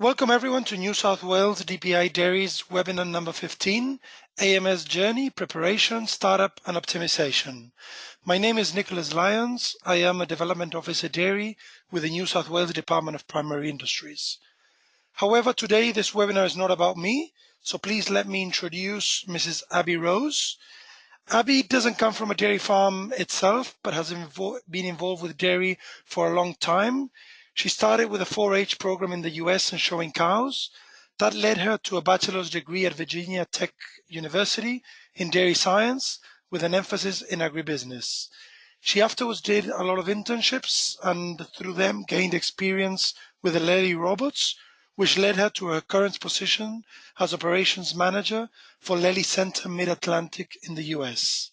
Welcome everyone to New South Wales DPI Dairy's webinar number 15, AMS Journey, Preparation, Startup and Optimization. My name is Nicholas Lyons. I am a Development Officer Dairy with the New South Wales Department of Primary Industries. However, today this webinar is not about me, so please let me introduce Mrs. Abby Rose. Abby doesn't come from a dairy farm itself, but has been involved with dairy for a long time. She started with a 4-H program in the US and showing cows. That led her to a bachelor's degree at Virginia Tech University in dairy science with an emphasis in agribusiness. She afterwards did a lot of internships and through them gained experience with the Lely robots, which led her to her current position as operations manager for Lely Center Mid-Atlantic in the US.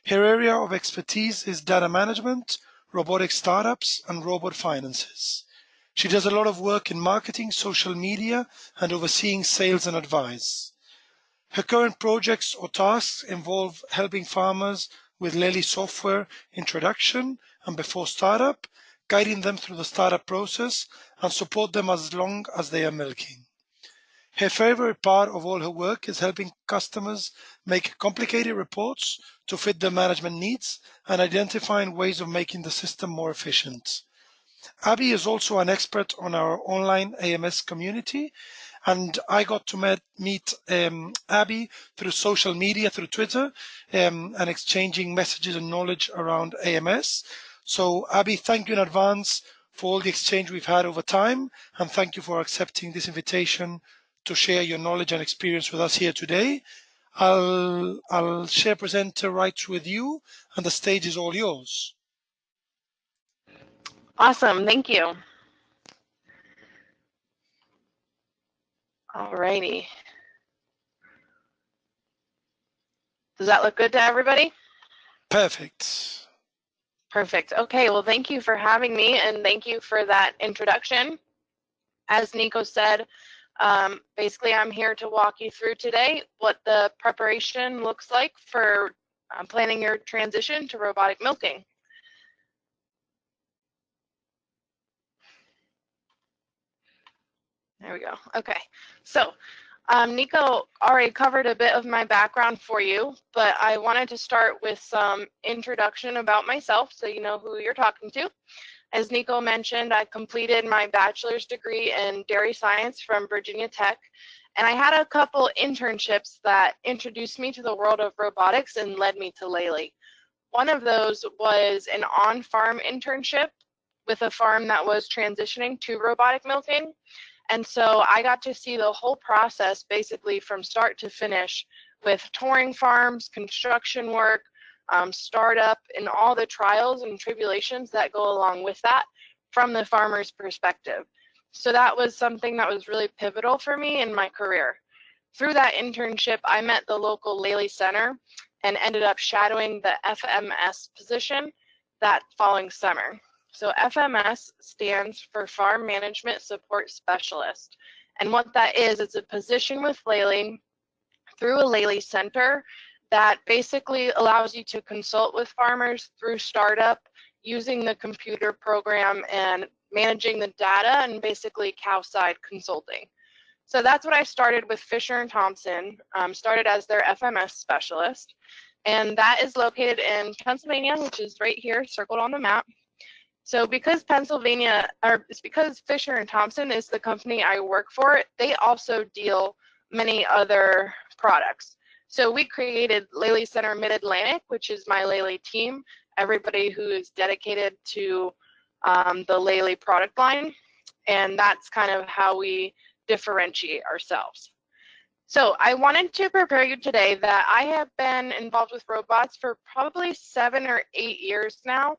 Her area of expertise is data management, robotic startups, and robot finances. She does a lot of work in marketing, social media, and overseeing sales and advice. Her current projects or tasks involve helping farmers with Lely software introduction and before startup, guiding them through the startup process, and support them as long as they are milking. Her favorite part of all her work is helping customers make complicated reports to fit their management needs and identifying ways of making the system more efficient. Abby is also an expert on our online AMS community, and I got to meet Abby through social media, through Twitter, and exchanging messages and knowledge around AMS. So Abby, thank you in advance for all the exchange we've had over time, and thank you for accepting this invitation to share your knowledge and experience with us here today. I'll share presenter rights with you, and the stage is all yours. Awesome, thank you. Alrighty. Does that look good to everybody? Perfect. Perfect. Okay, well, thank you for having me and thank you for that introduction. As Nico said, basically I'm here to walk you through today what the preparation looks like for planning your transition to robotic milking. There we go. Okay, so Nico already covered a bit of my background for you, but I wanted to start with some introduction about myself so you know who you're talking to. As Nico mentioned, I completed my bachelor's degree in dairy science from Virginia Tech, and I had a couple internships that introduced me to the world of robotics and led me to Lely. One of those was an on-farm internship with a farm that was transitioning to robotic milking. And so I got to see the whole process basically from start to finish with touring farms, construction work, startup, and all the trials and tribulations that go along with that from the farmer's perspective. So that was something that was really pivotal for me in my career. Through that internship, I met the local Lely Center and ended up shadowing the FMS position that following summer. So FMS stands for Farm Management Support Specialist. And what that is, it's a position with Lely through a Lely Center that basically allows you to consult with farmers through startup using the computer program and managing the data and basically cow-side consulting. So that's what I started with Fisher & Thompson, started as their FMS specialist. And that is located in Pennsylvania, which is right here circled on the map. So because because Fisher & Thompson is the company I work for, they also deal many other products. So we created Lely Center Mid-Atlantic, which is my Lely team, everybody who is dedicated to the Lely product line. And that's kind of how we differentiate ourselves. So I wanted to prepare you today that I have been involved with robots for probably 7 or 8 years now.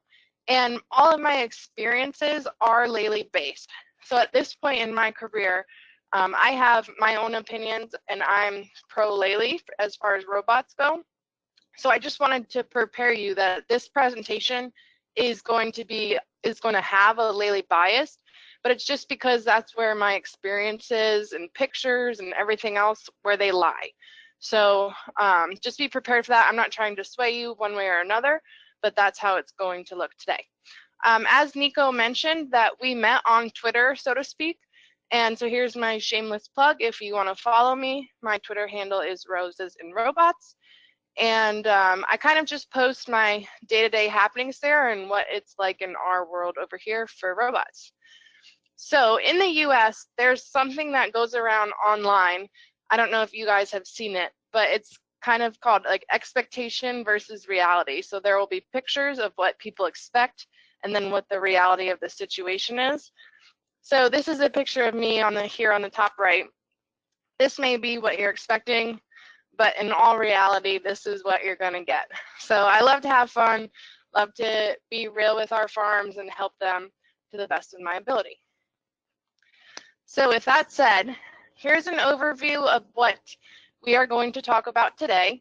And all of my experiences are Lely based. So at this point in my career, I have my own opinions and I'm pro Lely as far as robots go. So I just wanted to prepare you that this presentation is going to have a Lely bias, but it's just because that's where my experiences and pictures and everything else where they lie. So just be prepared for that. I'm not trying to sway you one way or another, but that's how it's going to look today. As Nico mentioned, that we met on Twitter, so to speak, And so here's my shameless plug. If you want to follow me, my Twitter handle is Roses and Robots. And I kind of just post my day-to-day happenings there and what it's like in our world over here for robots. So in the US, there's something that goes around online. I don't know if you guys have seen it, but it's kind of called like expectation versus reality. So there will be pictures of what people expect and then what the reality of the situation is. So this is a picture of me here on the top right. This may be what you're expecting, but in all reality, this is what you're going to get. So I love to have fun, love to be real with our farms and help them to the best of my ability. So with that said, here's an overview of what we are going to talk about today.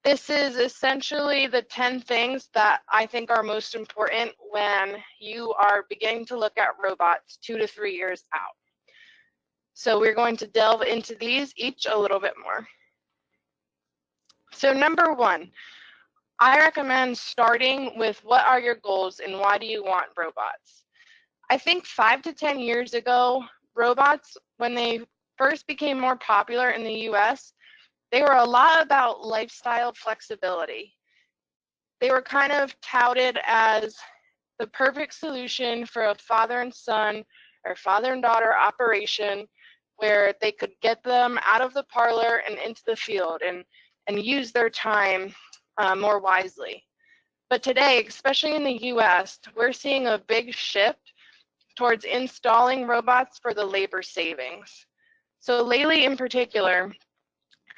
This is essentially the 10 things that I think are most important when you are beginning to look at robots 2 to 3 years out. So we're going to delve into these each a little bit more. So number 1, I recommend starting with what are your goals and why do you want robots? I think 5 to 10 years ago, robots, when they first became more popular in the US, they were a lot about lifestyle flexibility. They were kind of touted as the perfect solution for a father and son or father and daughter operation where they could get them out of the parlor and into the field and use their time more wisely. But today, especially in the US, we're seeing a big shift towards installing robots for the labor savings. So Laley in particular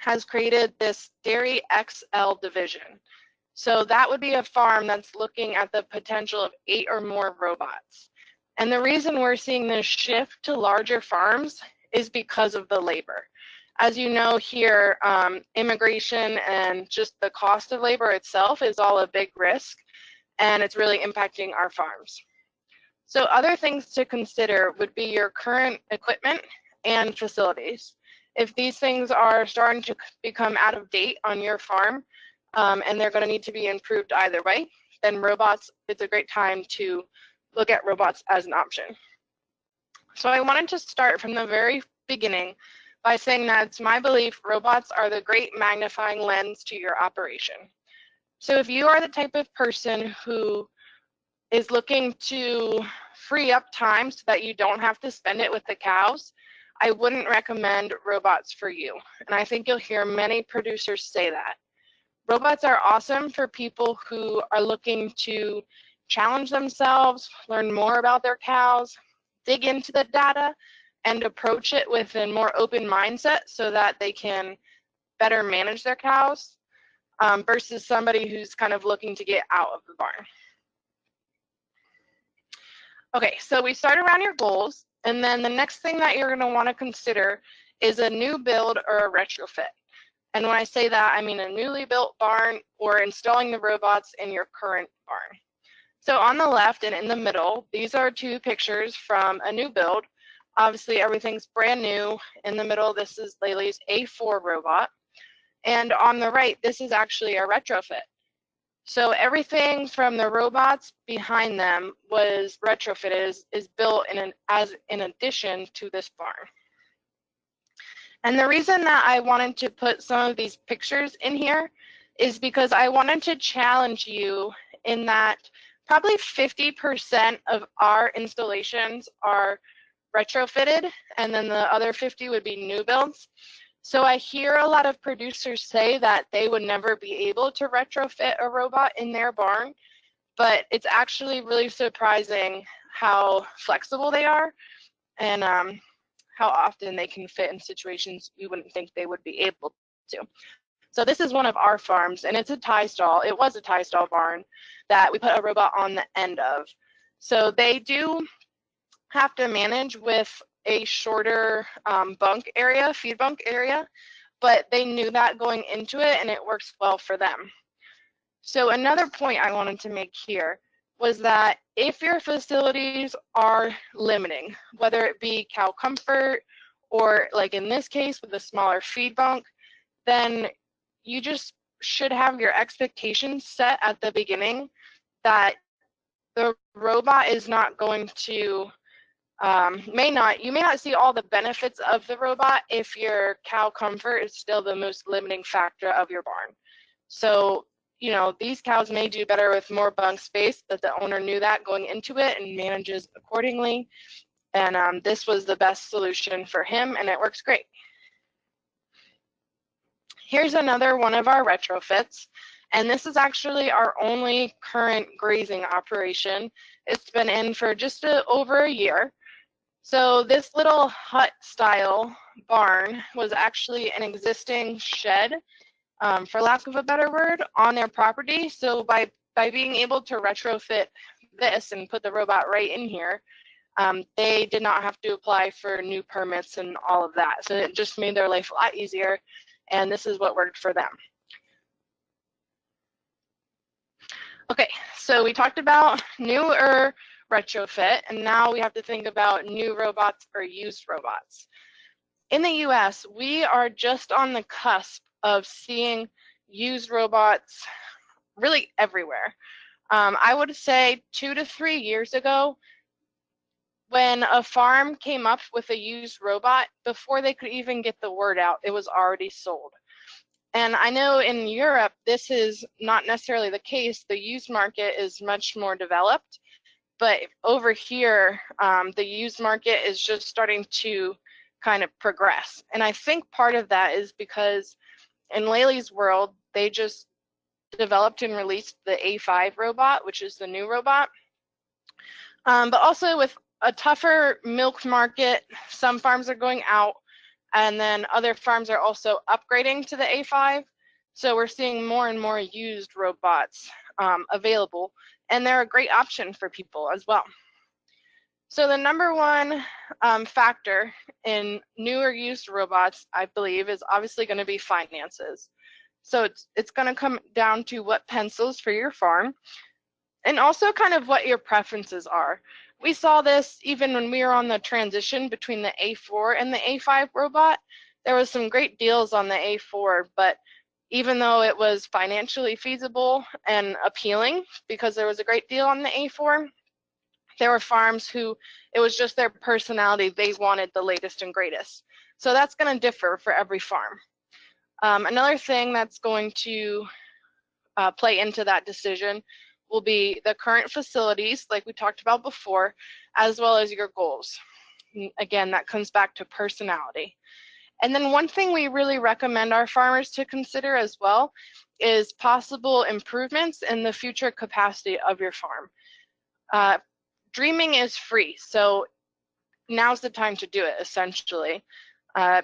has created this Dairy XL division. So that would be a farm that's looking at the potential of 8 or more robots. And the reason we're seeing this shift to larger farms is because of the labor. As you know here, immigration and just the cost of labor itself is all a big risk, and it's really impacting our farms. So other things to consider would be your current equipment and facilities. If these things are starting to become out of date on your farm, and they're going to need to be improved either way, then robots, it's a great time to look at robots as an option. So I wanted to start from the very beginning by saying that it's my belief robots are the great magnifying lens to your operation. So if you are the type of person who is looking to free up time so that you don't have to spend it with the cows, I wouldn't recommend robots for you. And I think you'll hear many producers say that. Robots are awesome for people who are looking to challenge themselves, learn more about their cows, dig into the data, and approach it with a more open mindset so that they can better manage their cows versus somebody who's kind of looking to get out of the barn. Okay, so we start around your goals, and then the next thing that you're going to want to consider is a new build or a retrofit. And when I say that, I mean a newly built barn or installing the robots in your current barn. So on the left and in the middle, these are 2 pictures from a new build. Obviously, everything's brand new. In the middle, this is Laley's A4 robot. And on the right, this is actually a retrofit. So everything from the robots behind them was retrofitted, is built in addition to this barn. And the reason that I wanted to put some of these pictures in here is because I wanted to challenge you in that probably 50% of our installations are retrofitted, and then the other 50 would be new builds. So I hear a lot of producers say that they would never be able to retrofit a robot in their barn, but it's actually really surprising how flexible they are and how often they can fit in situations you wouldn't think they would be able to. So this is one of our farms, and it's a tie stall. It was a tie stall barn that we put a robot on the end of. So they do have to manage with a shorter bunk area, feed bunk area, but they knew that going into it, and it works well for them. So another point I wanted to make here was that if your facilities are limiting, whether it be cow comfort or like in this case with a smaller feed bunk, then you just should have your expectations set at the beginning that the robot is not going to You may not see all the benefits of the robot if your cow comfort is still the most limiting factor of your barn. So, these cows may do better with more bunk space, but the owner knew that going into it and manages accordingly. And this was the best solution for him, and it works great. Here's another one of our retrofits, and this is actually our only current grazing operation. It's been in for just over a year. So this little hut style barn was actually an existing shed, for lack of a better word, on their property. So by being able to retrofit this and put the robot right in here, they did not have to apply for new permits and all of that. So it just made their life a lot easier, and this is what worked for them. Okay, so we talked about new or retrofit, and now we have to think about new robots or used robots. In the US, we are just on the cusp of seeing used robots really everywhere. I would say 2 to 3 years ago, when a farm came up with a used robot, before they could even get the word out, it was already sold. And I know in Europe, this is not necessarily the case. The used market is much more developed. But over here, the used market is just starting to kind of progress. And I think part of that is because in Laley's world, they just developed and released the A5 robot, which is the new robot. But also with a tougher milk market, some farms are going out, and then other farms are also upgrading to the A5. So we're seeing more and more used robots available, and they're a great option for people as well. So the number one factor in new or used robots, I believe, is obviously going to be finances. So it's going to come down to what pencils for your farm, and also kind of what your preferences are. We saw this even when we were on the transition between the A4 and the A5 robot. There was some great deals on the A4, but even though it was financially feasible and appealing because there was a great deal on the A4, there were farms who it was just their personality. They wanted the latest and greatest. So that's going to differ for every farm. Another thing that's going to play into that decision will be the current facilities, like we talked about before, as well as your goals. Again, that comes back to personality. And then one thing we really recommend our farmers to consider as well is possible improvements in the future capacity of your farm. Dreaming is free, so now's the time to do it, essentially.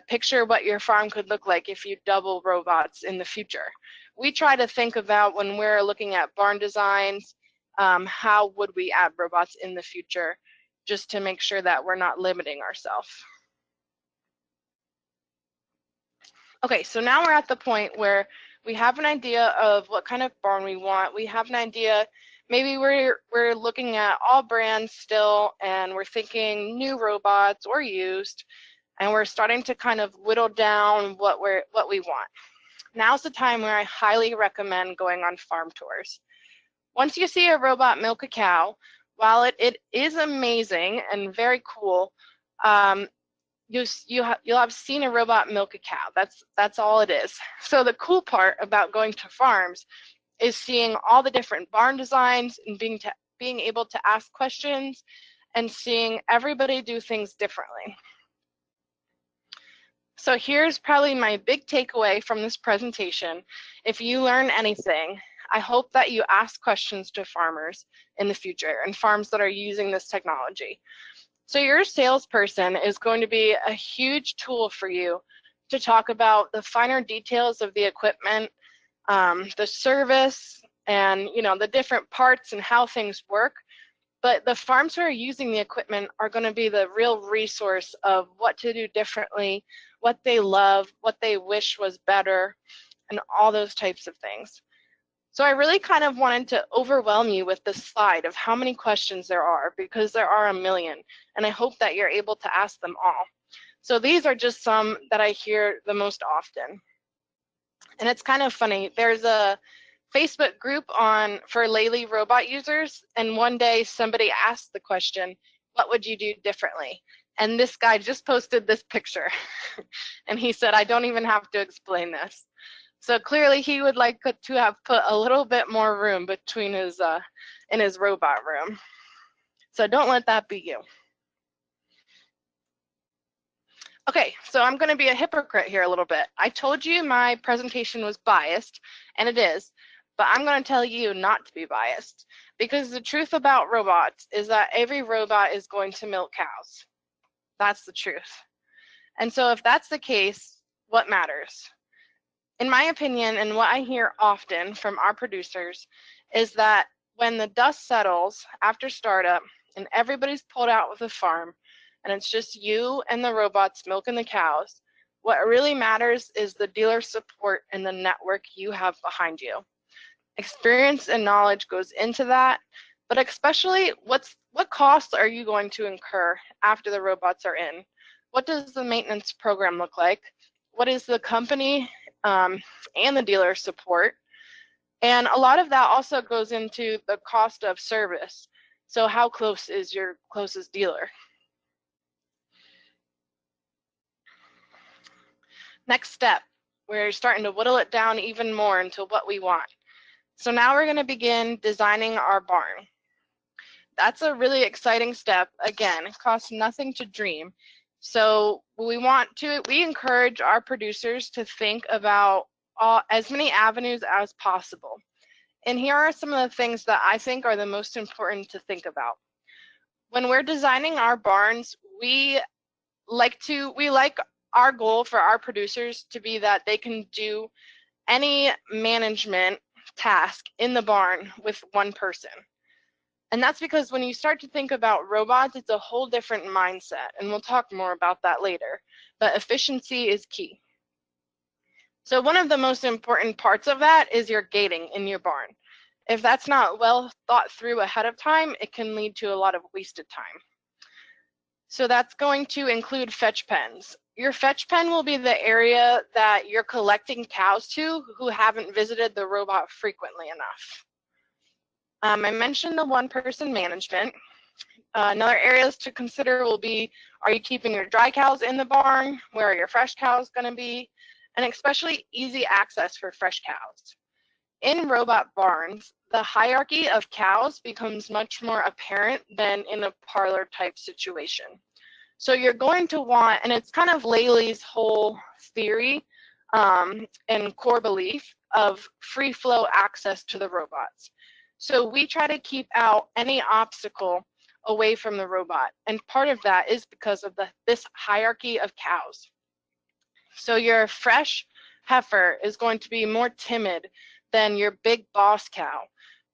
Picture what your farm could look like if you double robots in the future. We try to think about when we're looking at barn designs, how would we add robots in the future, just to make sure that we're not limiting ourselves. Okay, so now we're at the point where we have an idea of what kind of barn we want. We have an idea, maybe we're looking at all brands still, and we're thinking new robots or used, and we're starting to kind of whittle down what we want. Now's the time where I highly recommend going on farm tours. Once you see a robot milk a cow, while it is amazing and very cool, you'll have seen a robot milk a cow. That's all it is. So the cool part about going to farms is seeing all the different barn designs and being able to ask questions and seeing everybody do things differently. So here's probably my big takeaway from this presentation. If you learn anything, I hope that you ask questions to farmers in the future and farms that are using this technology. So your salesperson is going to be a huge tool for you to talk about the finer details of the equipment, the service, and the different parts and how things work. But the farms who are using the equipment are going to be the real resource of what to do differently, what they love, what they wish was better, and all those types of things. So I really kind of wanted to overwhelm you with this slide of how many questions there are, because there are a million, and I hope that you're able to ask them all. So these are just some that I hear the most often. And it's kind of funny. There's a Facebook group for Laley robot users, and one day somebody asked the question, What would you do differently? And this guy just posted this picture. And he said, I don't even have to explain this. So clearly he would like to have put a little bit more room between his in his robot room. So don't let that be you. Okay, so I'm going to be a hypocrite here a little bit. I told you my presentation was biased, and it is, but I'm going to tell you not to be biased, because the truth about robots is that every robot is going to milk cows. That's the truth. And so if that's the case, what matters? In my opinion, and what I hear often from our producers, is that when the dust settles after startup and everybody's pulled out with the farm, and it's just you and the robots milking the cows, what really matters is the dealer support and the network you have behind you. Experience and knowledge goes into that, but especially what costs are you going to incur after the robots are in? What does the maintenance program look like? What is the company and the dealer support? And a lot of that also goes into the cost of service. So how close is your closest dealer? Next step, we're starting to whittle it down even more into what we want. So now we're going to begin designing our barn. That's a really exciting step. Again, it costs nothing to dream. So we encourage our producers to think about as many avenues as possible. And here are some of the things that I think are the most important to think about. When we're designing our barns, we like our goal for our producers to be that they can do any management task in the barn with one person. And that's because when you start to think about robots, it's a whole different mindset, and we'll talk more about that later. But efficiency is key. So one of the most important parts of that is your gating in your barn. If that's not well thought through ahead of time, it can lead to a lot of wasted time. So that's going to include fetch pens. Your fetch pen will be the area that you're collecting cows to who haven't visited the robot frequently enough. I mentioned the one-person management. Another areas to consider will be, are you keeping your dry cows in the barn? Where are your fresh cows going to be? And especially easy access for fresh cows. In robot barns, the hierarchy of cows becomes much more apparent than in a parlor type situation. So you're going to want, and it's kind of Laylee's whole theory and core belief of free flow access to the robots. So we try to keep out any obstacle away from the robot. And part of that is because of this hierarchy of cows. So your fresh heifer is going to be more timid than your big boss cow,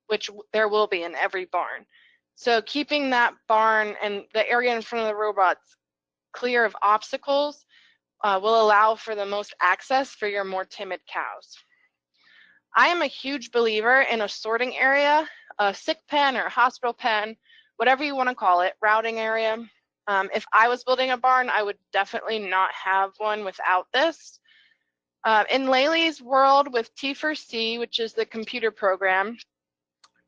which there will be in every barn. So keeping that barn and the area in front of the robots clear of obstacles will allow for the most access for your more timid cows. I am a huge believer in a sorting area, a sick pen or a hospital pen, whatever you want to call it, routing area. If I was building a barn, I would definitely not have one without this. In Laylee's world with T4C, which is the computer program,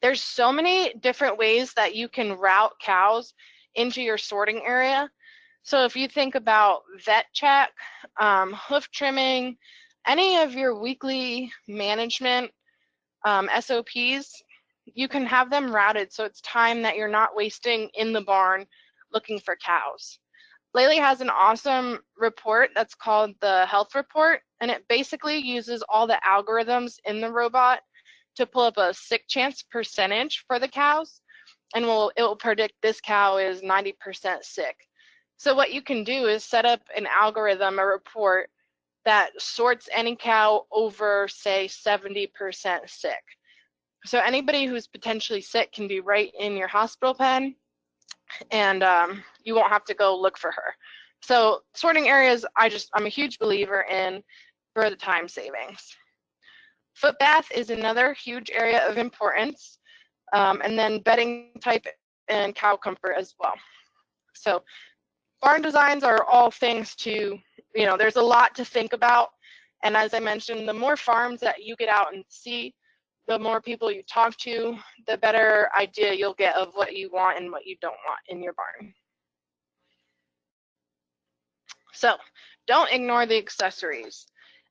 there's so many different ways that you can route cows into your sorting area. So if you think about vet check, hoof trimming, any of your weekly management SOPs, you can have them routed so it's time that you're not wasting in the barn looking for cows. Laylee has an awesome report that's called the health report, and it basically uses all the algorithms in the robot to pull up a sick chance percentage for the cows, and it will predict this cow is 90% sick. So what you can do is set up an algorithm, a report that sorts any cow over, say, 70% sick. So anybody who's potentially sick can be right in your hospital pen, and you won't have to go look for her. So sorting areas, I'm a huge believer in for the time savings. Foot bath is another huge area of importance, and then bedding type and cow comfort as well. So barn designs are all things to, there's a lot to think about. And as I mentioned, the more farms that you get out and see, the more people you talk to, the better idea you'll get of what you want and what you don't want in your barn. So don't ignore the accessories.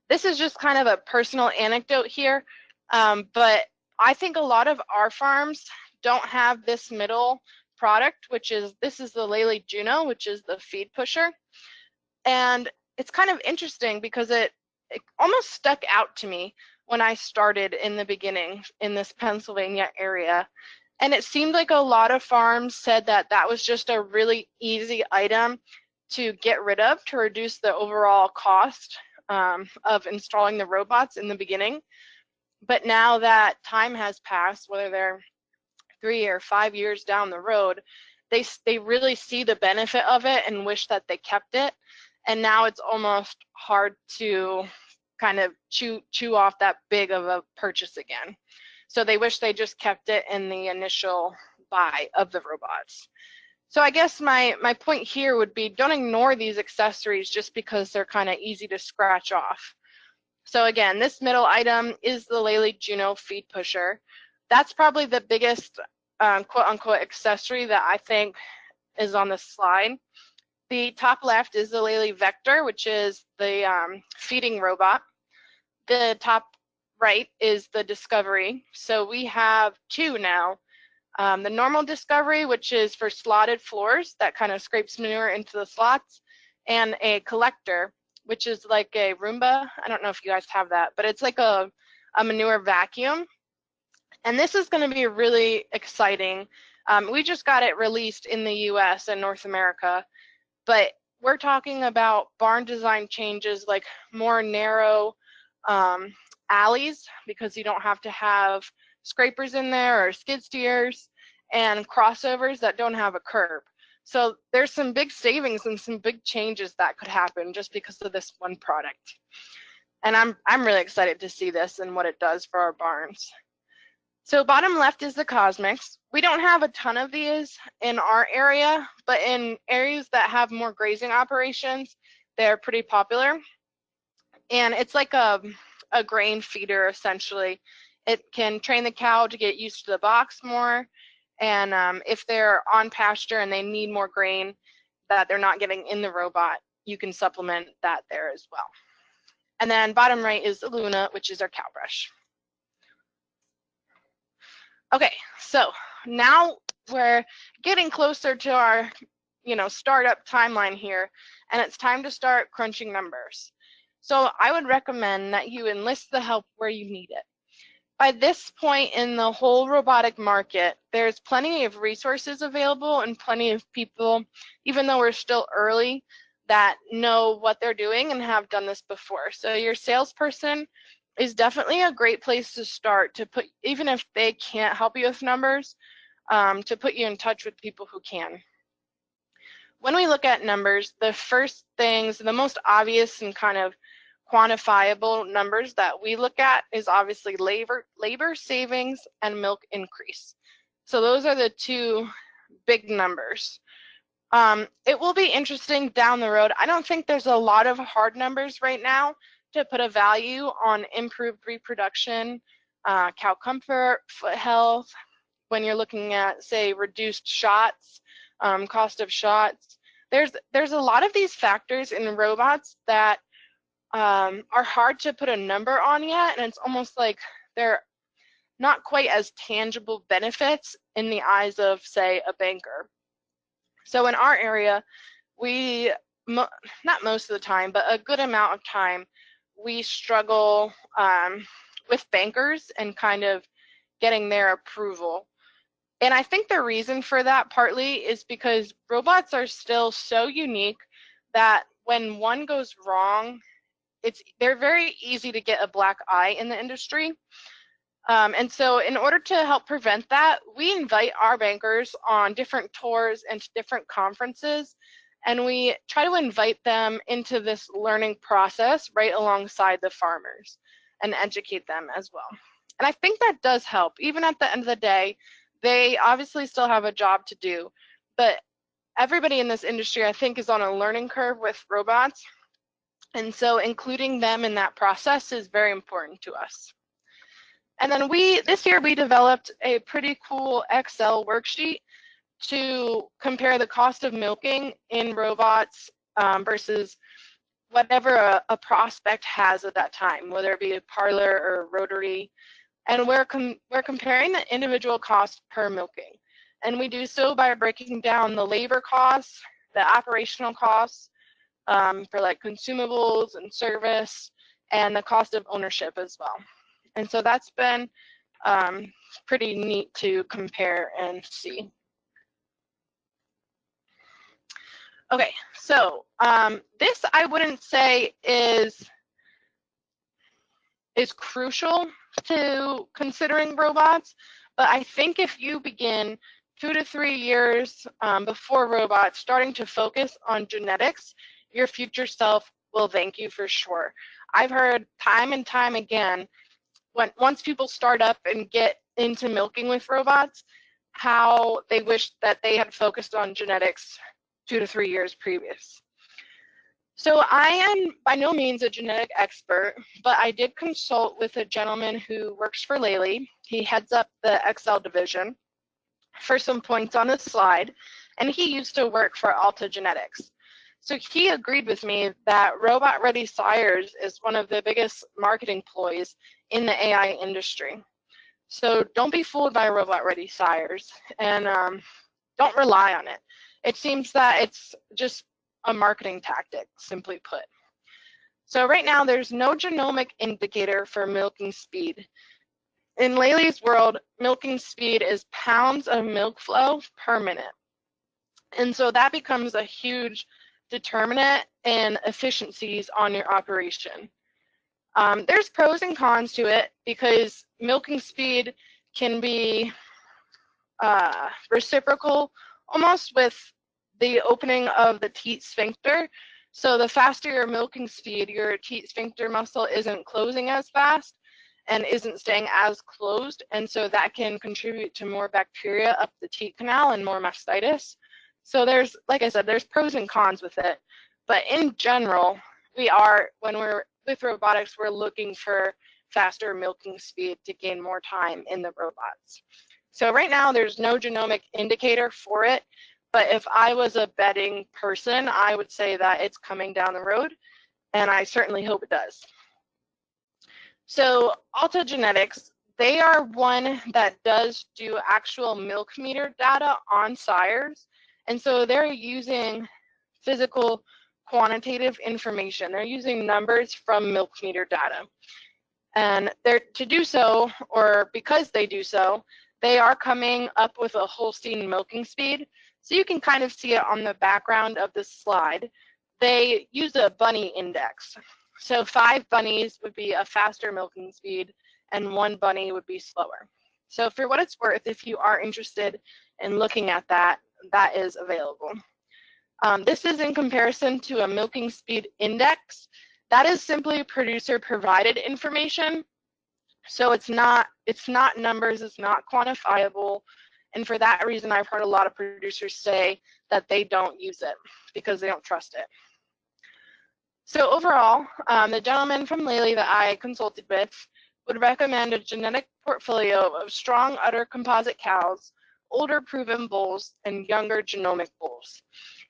This is just kind of a personal anecdote here, but I think a lot of our farms don't have this middle product, this is the Lely Juno, which is the feed pusher. And it's kind of interesting because it almost stuck out to me when I started in the beginning in this Pennsylvania area. And it seemed like a lot of farms said that that was just a really easy item to get rid of to reduce the overall cost of installing the robots in the beginning. But now that time has passed, whether they're 3 or 5 years down the road, they really see the benefit of it and wish that they kept it. And now it's almost hard to kind of chew off that big of a purchase again. So they wish they just kept it in the initial buy of the robots. So I guess my point here would be, don't ignore these accessories just because they're kind of easy to scratch off. So again, this middle item is the Lely Juno feed pusher. That's probably the biggest quote unquote accessory that I think is on the slide. The top left is the Lely Vector, which is the feeding robot. The top right is the Discovery. So we have two now. The normal Discovery, which is for slotted floors that kind of scrapes manure into the slots, and a collector, which is like a Roomba. I don't know if you guys have that, but it's like a manure vacuum. And this is going to be really exciting. We just got it released in the US and North America, but we're talking about barn design changes like more narrow alleys, because you don't have to have scrapers in there or skid steers, and crossovers that don't have a curb. So there's some big savings and some big changes that could happen just because of this one product. And I'm really excited to see this and what it does for our barns. So bottom left is the Cosmics. We don't have a ton of these in our area, but in areas that have more grazing operations, they're pretty popular. And it's like a grain feeder, essentially. It can train the cow to get used to the box more. And if they're on pasture and they need more grain that they're not getting in the robot, you can supplement that there as well. And then bottom right is the Luna, which is our cow brush. Okay, so now we're getting closer to our, startup timeline here, and it's time to start crunching numbers. So I would recommend that you enlist the help where you need it. By this point in the whole robotic market, there's plenty of resources available and plenty of people, even though we're still early, that know what they're doing and have done this before. So your salesperson is definitely a great place to start, to put, even if they can't help you with numbers, to put you in touch with people who can. When we look at numbers, the first things, the most obvious and kind of quantifiable numbers that we look at is obviously labor savings and milk increase. So those are the two big numbers. It will be interesting down the road. I don't think there's a lot of hard numbers right now to put a value on improved reproduction, cow comfort, foot health, when you're looking at, say, reduced shots, cost of shots. There's a lot of these factors in robots that are hard to put a number on yet, and it's almost like they're not quite as tangible benefits in the eyes of, say, a banker. So in our area, we, not most of the time, but a good amount of time, we struggle with bankers and kind of getting their approval. And I think the reason for that partly is because robots are still so unique that when one goes wrong, they're very easy to get a black eye in the industry. And so in order to help prevent that, we invite our bankers on different tours and to different conferences, and we try to invite them into this learning process right alongside the farmers and educate them as well. And I think that does help. Even at the end of the day, they obviously still have a job to do, but everybody in this industry, I think, is on a learning curve with robots. And so including them in that process is very important to us. And then this year we developed a pretty cool Excel worksheet to compare the cost of milking in robots versus whatever a prospect has at that time, whether it be a parlor or a rotary. And we're comparing the individual cost per milking. And we do so by breaking down the labor costs, the operational costs for like consumables and service, and the cost of ownership as well. And so that's been pretty neat to compare and see. Okay, so this I wouldn't say is crucial to considering robots, but I think if you begin 2 to 3 years before robots starting to focus on genetics, your future self will thank you for sure. I've heard time and time again, once people start up and get into milking with robots, how they wish that they had focused on genetics 2 to 3 years previous. So I am by no means a genetic expert, but I did consult with a gentleman who works for Lely. He heads up the XL division for some points on the slide, and he used to work for Alta Genetics. So he agreed with me that robot-ready sires is one of the biggest marketing ploys in the AI industry. So don't be fooled by robot-ready sires, and don't rely on it. It seems that it's just a marketing tactic, simply put. So right now, there's no genomic indicator for milking speed. In Lely's world, milking speed is pounds of milk flow per minute. And so that becomes a huge determinant in efficiencies on your operation. There's pros and cons to it because milking speed can be reciprocal almost with the opening of the teat sphincter. So the faster your milking speed, your teat sphincter muscle isn't closing as fast and isn't staying as closed. And so that can contribute to more bacteria up the teat canal and more mastitis. So there's, like I said, there's pros and cons with it. But in general, when we're with robotics, we're looking for faster milking speed to gain more time in the robots. So right now, there's no genomic indicator for it. But if I was a betting person, I would say that it's coming down the road, and I certainly hope it does. So Alta Genetics, they are one that does do actual milk meter data on sires, and so they're using physical quantitative information. They're using numbers from milk meter data. And to do so, or because they do so, they are coming up with a Holstein milking speed. So you can kind of see it on the background of this slide. They use a bunny index. So 5 bunnies would be a faster milking speed, and 1 bunny would be slower. So for what it's worth, if you are interested in looking at that, that is available. This is in comparison to a milking speed index. That is simply producer-provided information. So it's not numbers, it's not quantifiable. And for that reason, I've heard a lot of producers say that they don't use it because they don't trust it. So overall, the gentleman from Lely that I consulted with would recommend a genetic portfolio of strong udder composite cows, older proven bulls, and younger genomic bulls.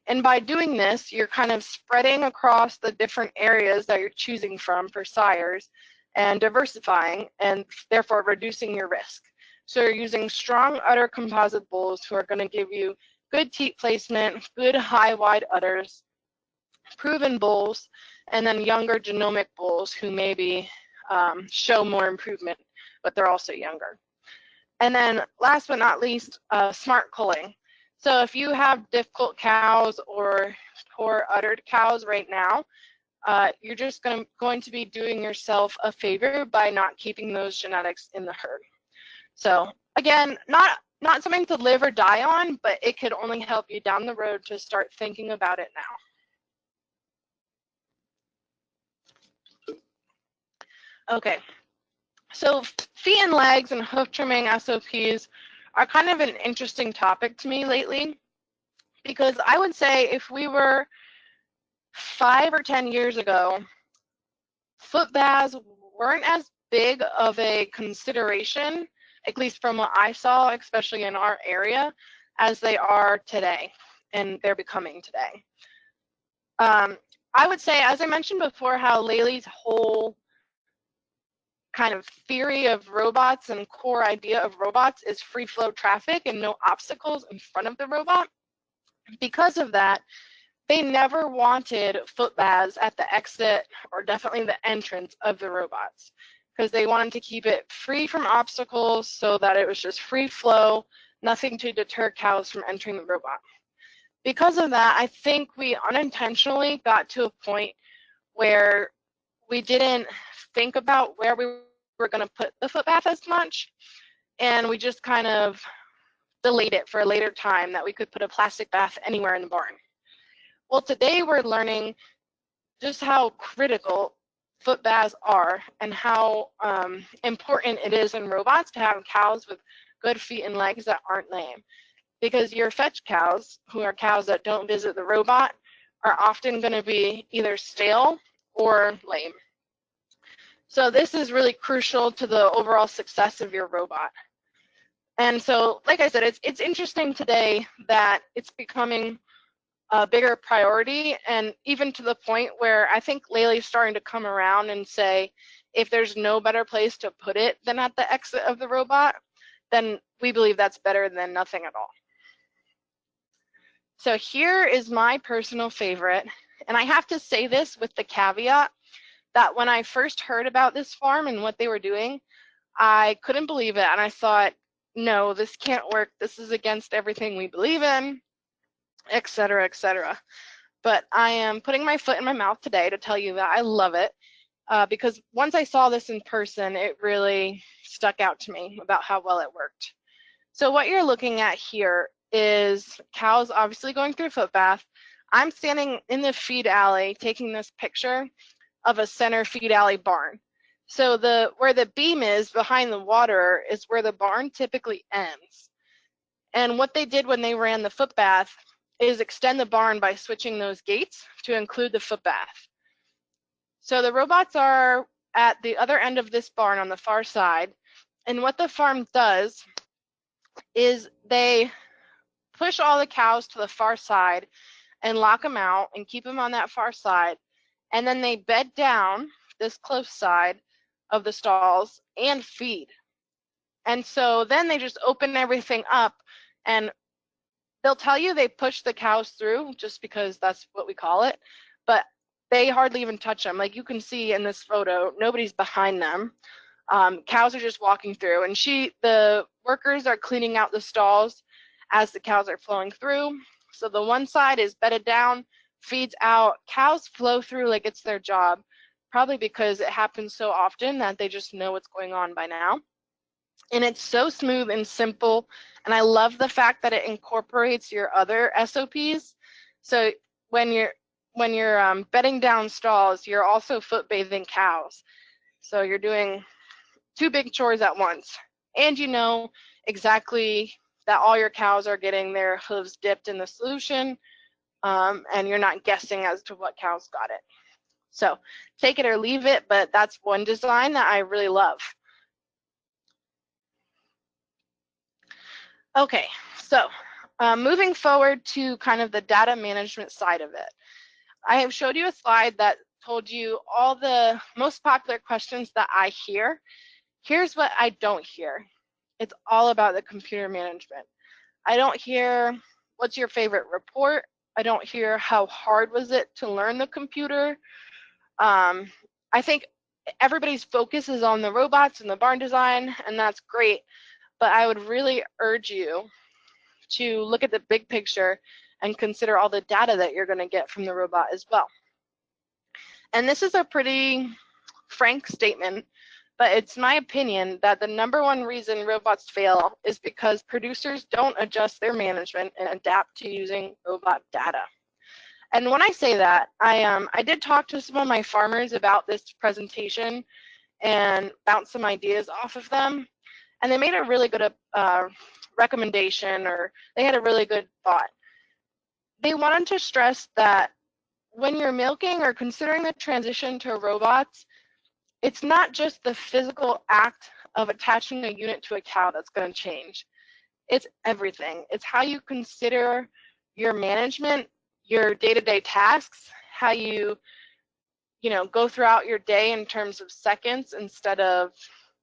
And by doing this, you're kind of spreading across the different areas that you're choosing from for sires and diversifying, and therefore reducing your risk. So you're using strong udder composite bulls who are going to give you good teat placement, good high wide udders, proven bulls, and then younger genomic bulls who maybe show more improvement, but they're also younger. And then last but not least, smart culling. So if you have difficult cows or poor uddered cows right now, you're just going to be doing yourself a favor by not keeping those genetics in the herd. So again, not something to live or die on, but it could only help you down the road to start thinking about it now. Okay, so feet and legs and hoof trimming SOPs are kind of an interesting topic to me lately, because I would say if we were 5 or 10 years ago, foot baths weren't as big of a consideration, at least from what I saw, especially in our area, as they are today, and they're becoming today. I would say, as I mentioned before, how Laley's whole kind of theory of robots and core idea of robots is free flow traffic and no obstacles in front of the robot. Because of that, they never wanted footbaths at the exit or definitely the entrance of the robots, because they wanted to keep it free from obstacles so that it was just free flow, nothing to deter cows from entering the robot. Because of that, I think we unintentionally got to a point where we didn't think about where we were going to put the footbath as much, and we just kind of delayed it for a later time that we could put a plastic bath anywhere in the barn. Well, today we're learning just how critical foot baths are and how important it is in robots to have cows with good feet and legs that aren't lame. Because your fetch cows, who are cows that don't visit the robot, are often going to be either stale or lame. So this is really crucial to the overall success of your robot. And so, like I said, it's interesting today that it's becoming a bigger priority, and even to the point where I think Laley's starting to come around and say, if there's no better place to put it than at the exit of the robot, then we believe that's better than nothing at all. So here is my personal favorite, and I have to say this with the caveat that when I first heard about this farm and what they were doing, I couldn't believe it, and I thought, no, this can't work. This is against everything we believe in, etc., etc. But I am putting my foot in my mouth today to tell you that I love it, because once I saw this in person, it really stuck out to me about how well it worked. So what you're looking at here is cows obviously going through a foot bath. I'm standing in the feed alley taking this picture of a center feed alley barn. So where the beam is behind the water is where the barn typically ends. And what they did when they ran the foot bath is extend the barn by switching those gates to include the foot bath. So the robots are at the other end of this barn on the far side. And what the farm does is they push all the cows to the far side and lock them out and keep them on that far side. And then they bed down this close side of the stalls and feed. And so then they just open everything up, and they'll tell you they push the cows through just because that's what we call it, but they hardly even touch them. Like you can see in this photo, nobody's behind them. Cows are just walking through, and the workers are cleaning out the stalls as the cows are flowing through. So the one side is bedded down, feeds out, cows flow through like it's their job, probably because it happens so often that they just know what's going on by now. And it's so smooth and simple, and I love the fact that it incorporates your other SOPs. So when you're bedding down stalls, you're also foot bathing cows. So you're doing two big chores at once, and you know exactly that all your cows are getting their hooves dipped in the solution, and you're not guessing as to what cows got it. So take it or leave it, but that's one design that I really love. Okay, so moving forward to kind of the data management side of it. I have showed you a slide that told you all the most popular questions that I hear. Here's what I don't hear. It's all about the computer management. I don't hear what's your favorite report. I don't hear how hard was it to learn the computer. I think everybody's focus is on the robots and the barn design, and that's great. But I would really urge you to look at the big picture and consider all the data that you're going to get from the robot as well. And this is a pretty frank statement, but it's my opinion that the #1 reason robots fail is because producers don't adjust their management and adapt to using robot data. And when I say that, I did talk to some of my farmers about this presentation and bounce some ideas off of them, and they made a really good recommendation, or they had a really good thought. They wanted to stress that when you're milking or considering the transition to robots, it's not just the physical act of attaching a unit to a cow that's going to change. It's everything. It's how you consider your management, your day-to-day tasks, how you go throughout your day in terms of seconds instead of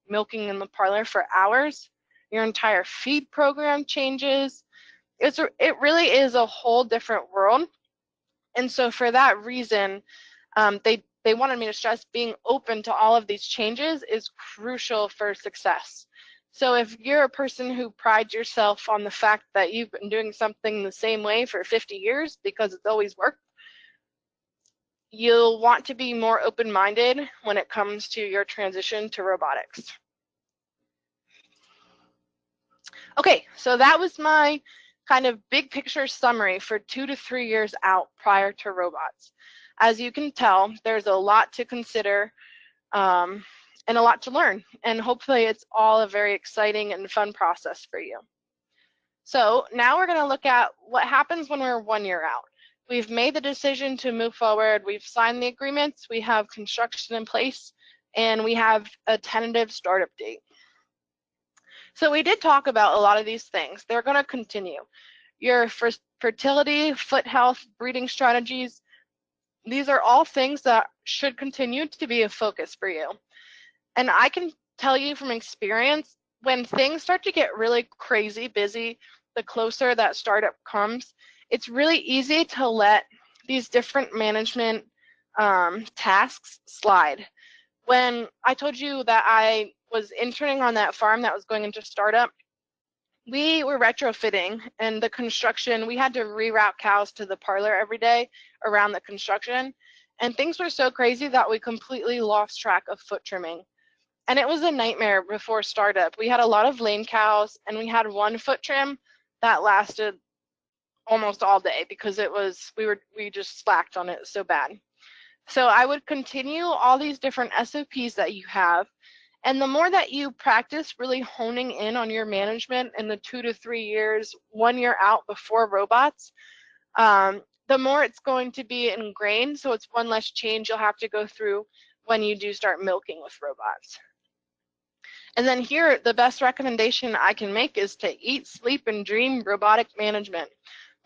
milking in the parlor for hours. Your entire feed program changes. It really is a whole different world. And so for that reason, they wanted me to stress being open to all of these changes is crucial for success. So if you're a person who prides yourself on the fact that you've been doing something the same way for 50 years because it's always worked, you'll want to be more open-minded when it comes to your transition to robotics. Okay, so that was my kind of big picture summary for 2 to 3 years out prior to robots. As you can tell, there's a lot to consider and a lot to learn, and hopefully it's all a very exciting and fun process for you. So now we're going to look at what happens when we're 1 year out. We've made the decision to move forward, we've signed the agreements, we have construction in place, and we have a tentative startup date. So we did talk about a lot of these things. They're going to continue. Your fertility, foot health, breeding strategies, these are all things that should continue to be a focus for you. And I can tell you from experience, when things start to get really crazy busy, the closer that startup comes, it's really easy to let these different management tasks slide. When I told you that I was interning on that farm that was going into startup, we were retrofitting, and the construction, we had to reroute cows to the parlor every day around the construction, and things were so crazy that we completely lost track of foot trimming. And it was a nightmare before startup. We had a lot of lame cows, and we had one foot trim that lasted almost all day because we just slacked on it so bad. So I would continue all these different SOPs that you have, and the more that you practice really honing in on your management in the 2 to 3 years, 1 year out before robots, the more it's going to be ingrained. So it's one less change you'll have to go through when you do start milking with robots. And then here, the best recommendation I can make is to eat, sleep, and dream robotic management.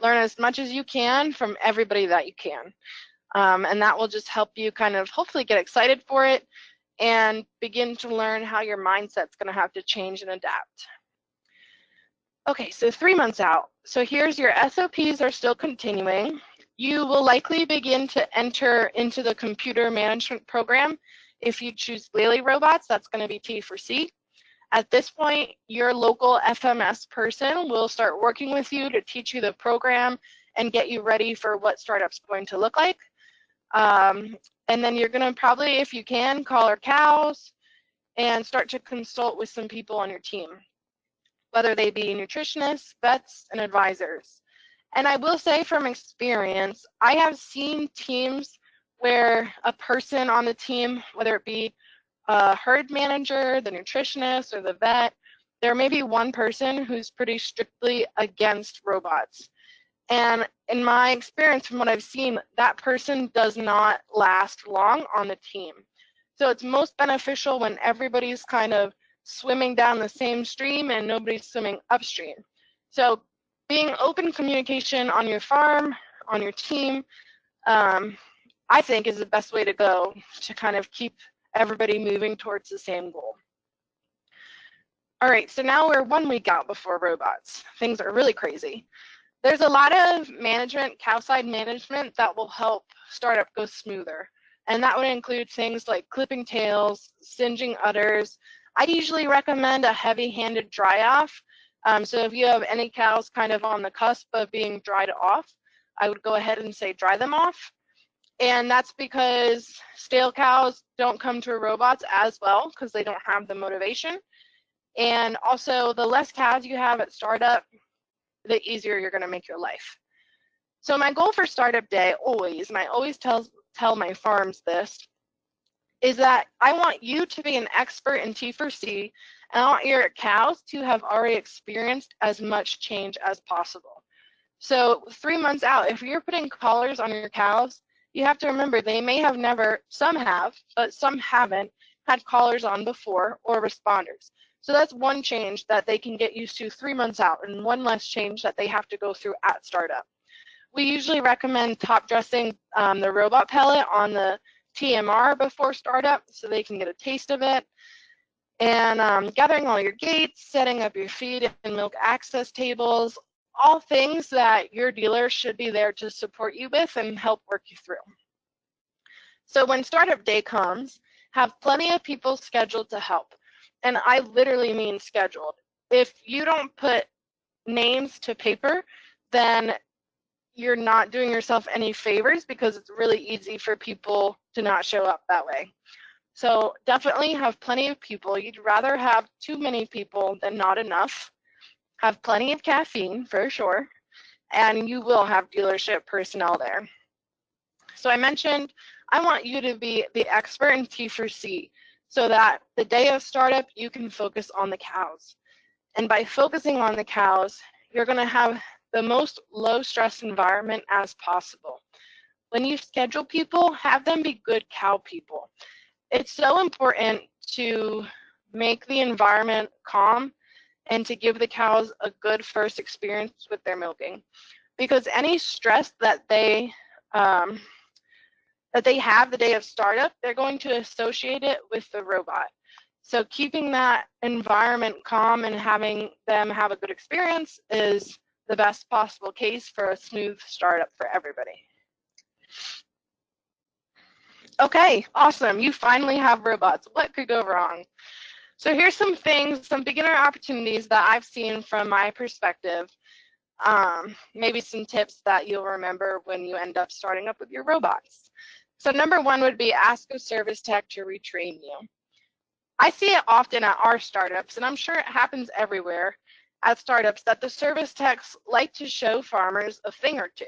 Learn as much as you can from everybody that you can. And that will just help you kind of hopefully get excited for it and begin to learn how your mindset's going to have to change and adapt. Okay, so 3 months out. So here's your SOPs are still continuing. You will likely begin to enter into the computer management program. If you choose Lely robots, that's going to be T for C. At this point, your local FMS person will start working with you to teach you the program and get you ready for what startup's going to look like. And then you're going to probably, if you can, collar cows and start to consult with some people on your team, whether they be nutritionists, vets, and advisors. And I will say from experience, I have seen teams where a person on the team, whether it be a herd manager, the nutritionist, or the vet, there may be one person who's pretty strictly against robots. And in my experience, from what I've seen, that person does not last long on the team. So it's most beneficial when everybody's kind of swimming down the same stream and nobody's swimming upstream. So being open communication on your farm, on your team, I think is the best way to go to kind of keep everybody moving towards the same goal. All right, so now we're 1 week out before robots. Things are really crazy. There's a lot of management, cow-side management, that will help startup go smoother. And that would include things like clipping tails, singeing udders. I usually recommend a heavy-handed dry-off. So if you have any cows kind of on the cusp of being dried off, I would go ahead and say dry them off. And that's because stale cows don't come to robots as well because they don't have the motivation. And also, the less cows you have at startup, the easier you're going to make your life. So my goal for startup day always, and I always tell my farms this, is that I want you to be an expert in T4C, and I want your cows to have already experienced as much change as possible. So 3 months out, if you're putting collars on your cows, you have to remember they may have never, some have, but some haven't had collars on before or responders. So that's one change that they can get used to 3 months out, and one less change that they have to go through at startup. We usually recommend top dressing the robot pellet on the TMR before startup so they can get a taste of it. And gathering all your gates, setting up your feed and milk access tables, all things that your dealer should be there to support you with and help work you through. So when startup day comes, have plenty of people scheduled to help. And I literally mean scheduled. If you don't put names to paper, then you're not doing yourself any favors because it's really easy for people to not show up that way. So definitely have plenty of people. You'd rather have too many people than not enough. Have plenty of caffeine for sure, and you will have dealership personnel there. So I mentioned I want you to be the expert in T4C so that the day of startup you can focus on the cows. And by focusing on the cows, you're going to have the most low stress environment as possible. When you schedule people, have them be good cow people. It's so important to make the environment calm and to give the cows a good first experience with their milking, because any stress that they have the day of startup, they're going to associate it with the robot. So keeping that environment calm and having them have a good experience is the best possible case for a smooth startup for everybody. Okay, awesome. You finally have robots. What could go wrong? So here's some things, some beginner opportunities that I've seen from my perspective. Maybe some tips that you'll remember when you end up starting up with your robots. So number one would be ask a service tech to retrain you. I see it often at our startups, and I'm sure it happens everywhere at startups, that the service techs like to show farmers a thing or two.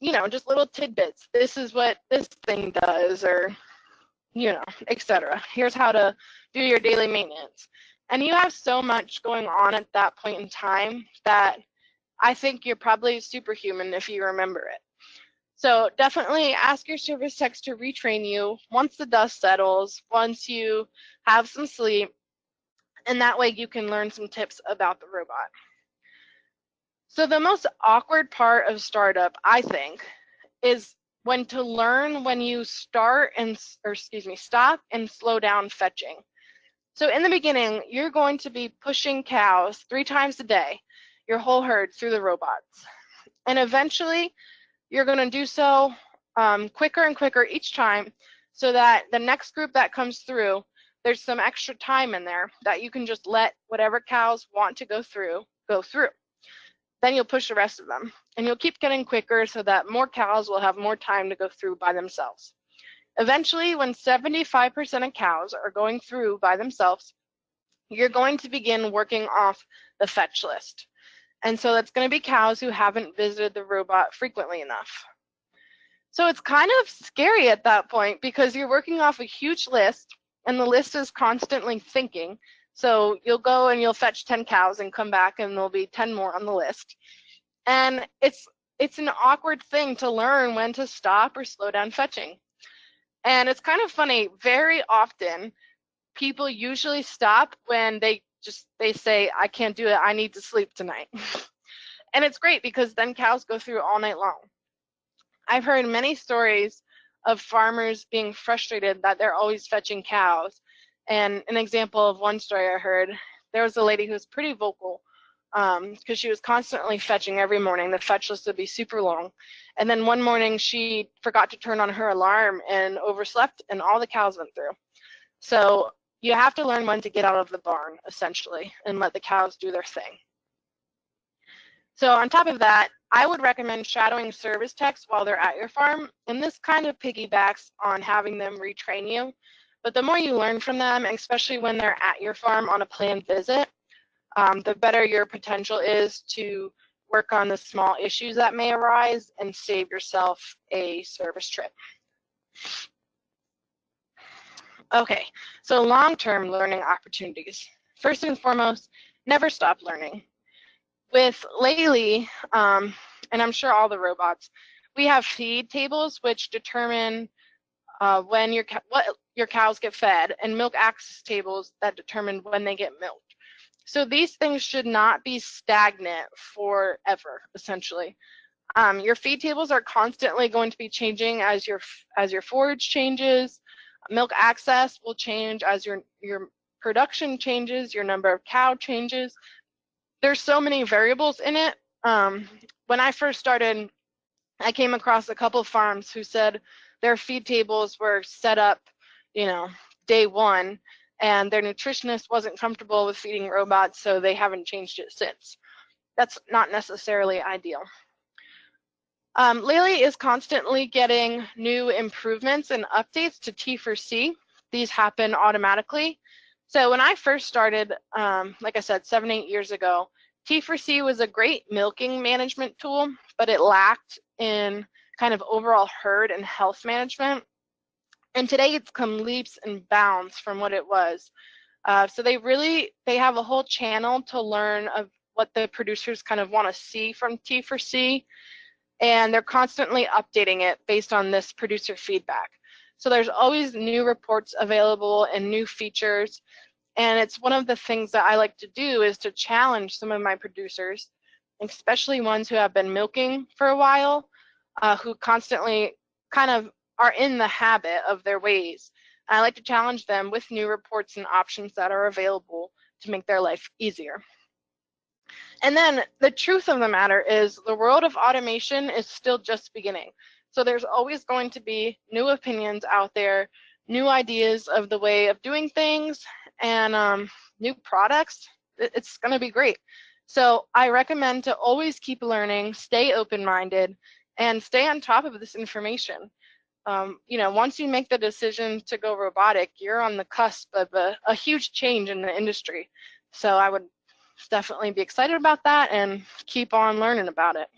You know, just little tidbits. This is what this thing does, or, you know, etc. Here's how to do your daily maintenance. And you have so much going on at that point in time that I think you're probably superhuman if you remember it. So definitely ask your service techs to retrain you once the dust settles, once you have some sleep, and that way you can learn some tips about the robot. So the most awkward part of startup, I think, is when to learn when you stop and slow down fetching. So in the beginning, you're going to be pushing cows 3 times a day, your whole herd, through the robots. And eventually, you're going to do so quicker and quicker each time so that the next group that comes through, there's some extra time in there that you can just let whatever cows want to go through, go through. Then you'll push the rest of them. And you'll keep getting quicker so that more cows will have more time to go through by themselves. Eventually, when 75% of cows are going through by themselves, you're going to begin working off the fetch list. And so that's going to be cows who haven't visited the robot frequently enough. So it's kind of scary at that point because you're working off a huge list and the list is constantly thinking. So you'll go and you'll fetch 10 cows and come back and there'll be 10 more on the list. And it's an awkward thing to learn when to stop or slow down fetching. And it's kind of funny, very often people usually stop when they say, I can't do it, I need to sleep tonight. And it's great because then cows go through all night long. I've heard many stories of farmers being frustrated that they're always fetching cows. And an example of one story I heard, there was a lady who was pretty vocal because she was constantly fetching every morning. The fetch list would be super long. And then one morning she forgot to turn on her alarm and overslept and all the cows went through. So you have to learn when to get out of the barn, essentially, and let the cows do their thing. So on top of that, I would recommend shadowing service techs while they're at your farm, and this kind of piggybacks on having them retrain you. But the more you learn from them, especially when they're at your farm on a planned visit, the better your potential is to work on the small issues that may arise and save yourself a service trip. Okay, so long-term learning opportunities. First and foremost, never stop learning. With Laylee, and I'm sure all the robots, we have feed tables which determine when what your cows get fed, and milk access tables that determine when they get milked. So these things should not be stagnant forever, essentially. Your feed tables are constantly going to be changing as your forage changes. Milk access will change as your production changes, your number of cow changes. There's so many variables in it. When I first started, I came across a couple of farms who said their feed tables were set up, day one, and their nutritionist wasn't comfortable with feeding robots, so they haven't changed it since. That's not necessarily ideal. Lely is constantly getting new improvements and updates to T4C. These happen automatically. So when I first started, like I said, 7-8 years ago, T4C was a great milking management tool, but it lacked in kind of overall herd and health management. And today it's come leaps and bounds from what it was. So they have a whole channel to learn of what the producers kind of want to see from T4C, and they're constantly updating it based on this producer feedback. So there's always new reports available and new features, and it's one of the things that I like to do is to challenge some of my producers, especially ones who have been milking for a while, who constantly kind of are in the habit of their ways. And I like to challenge them with new reports and options that are available to make their life easier. And then the truth of the matter is the world of automation is still just beginning. So there's always going to be new opinions out there, new ideas of the way of doing things, and new products. It's going to be great. So I recommend to always keep learning, stay open-minded, and stay on top of this information. Once you make the decision to go robotic, you're on the cusp of a huge change in the industry. So I would definitely be excited about that and keep on learning about it.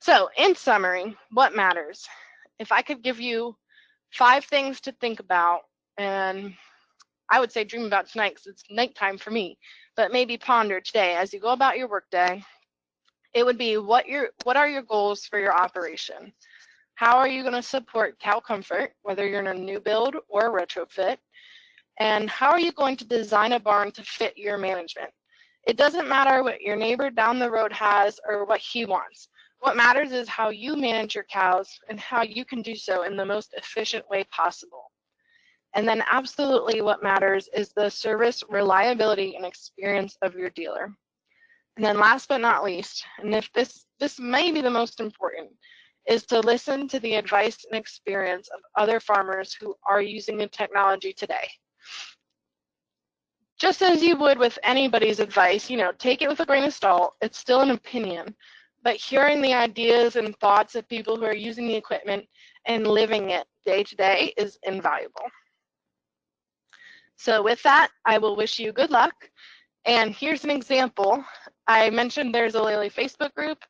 So in summary, what matters? If I could give you 5 things to think about, and I would say dream about tonight because it's nighttime for me, but maybe ponder today as you go about your workday, it would be what are your goals for your operation? How are you going to support cow comfort, whether you're in a new build or a retrofit? And how are you going to design a barn to fit your management? It doesn't matter what your neighbor down the road has or what he wants. What matters is how you manage your cows and how you can do so in the most efficient way possible. And then absolutely what matters is the service, reliability, and experience of your dealer. And then last but not least, and if this may be the most important, is to listen to the advice and experience of other farmers who are using the technology today. Just as you would with anybody's advice, take it with a grain of salt. It's still an opinion, but hearing the ideas and thoughts of people who are using the equipment and living it day to day is invaluable. So with that, I will wish you good luck. And here's an example. I mentioned there's a Lely Facebook group.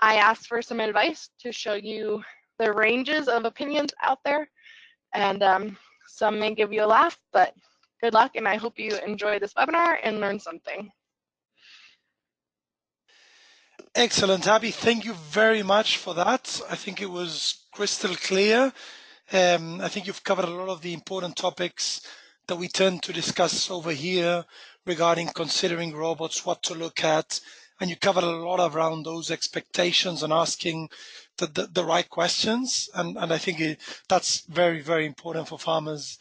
I asked for some advice to show you the ranges of opinions out there, and some may give you a laugh, but good luck, and I hope you enjoy this webinar and learn something. Excellent, Abby. Thank you very much for that. I think it was crystal clear. I think you've covered a lot of the important topics that we tend to discuss over here regarding considering robots, what to look at, and you covered a lot around those expectations and asking the right questions. And I think that's very, very important for farmers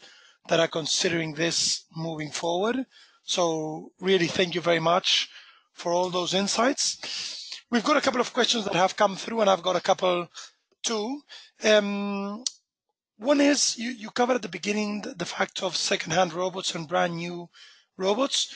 that are considering this moving forward. So really, thank you very much for all those insights. We've got a couple of questions that have come through, and I've got a couple too. One is you covered at the beginning the fact of second-hand robots and brand new robots.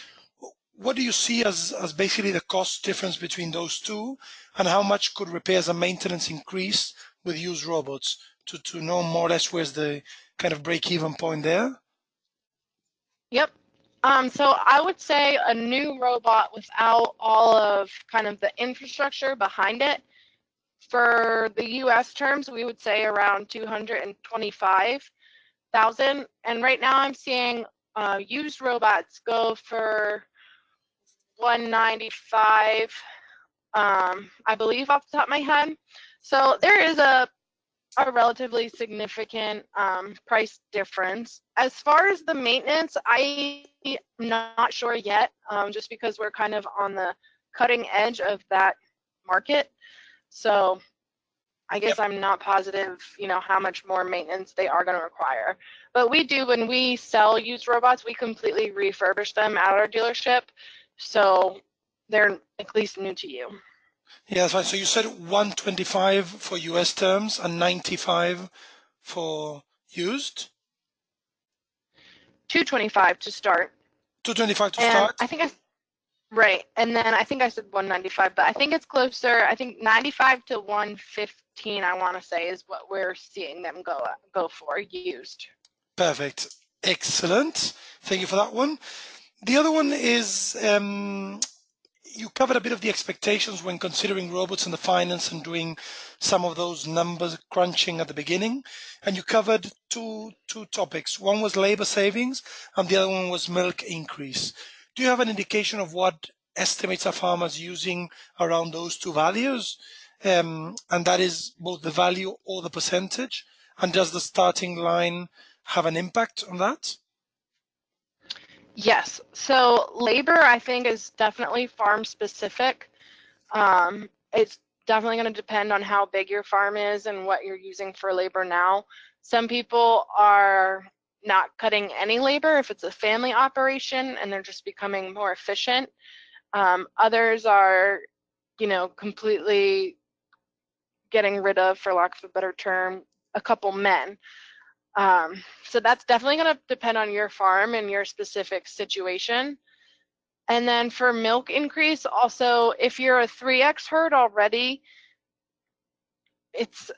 What do you see as basically the cost difference between those two, and how much could repairs and maintenance increase with used robots to know more or less where's the kind of break-even point there? Yep. So I would say a new robot without all of kind of the infrastructure behind it, for the US terms, we would say around 225,000. And right now I'm seeing used robots go for 195, I believe, off the top of my head. So there is a relatively significant price difference. As far as the maintenance, I'm not sure yet, just because we're kind of on the cutting edge of that market. So I Yep. guess I'm not positive, how much more maintenance they are going to require. But we do, when we sell used robots, we completely refurbish them at our dealership. So they're at least new to you. Yeah, that's right. So you said 125 for US terms and 95 for used? 225 to start. 225 to And start? I think right. And then I think I said 195, but I think it's closer. I think 95 to 115, I want to say, is what we're seeing them go for used. Perfect. Excellent. Thank you for that one. The other one is you covered a bit of the expectations when considering robots in the finance and doing some of those numbers crunching at the beginning. And you covered two topics. One was labor savings, and the other one was milk increase. Do you have an indication of what estimates are farmers using around those two values? And that is both the value or the percentage. And does the starting line have an impact on that? Yes. So labor, I think, is definitely farm specific. It's definitely going to depend on how big your farm is and what you're using for labor now. Some people are not cutting any labor if it's a family operation and they're just becoming more efficient. Others are, completely getting rid of, for lack of a better term, a couple men. So that's definitely going to depend on your farm and your specific situation. And then for milk increase, also, if you're a 3X herd already, it's,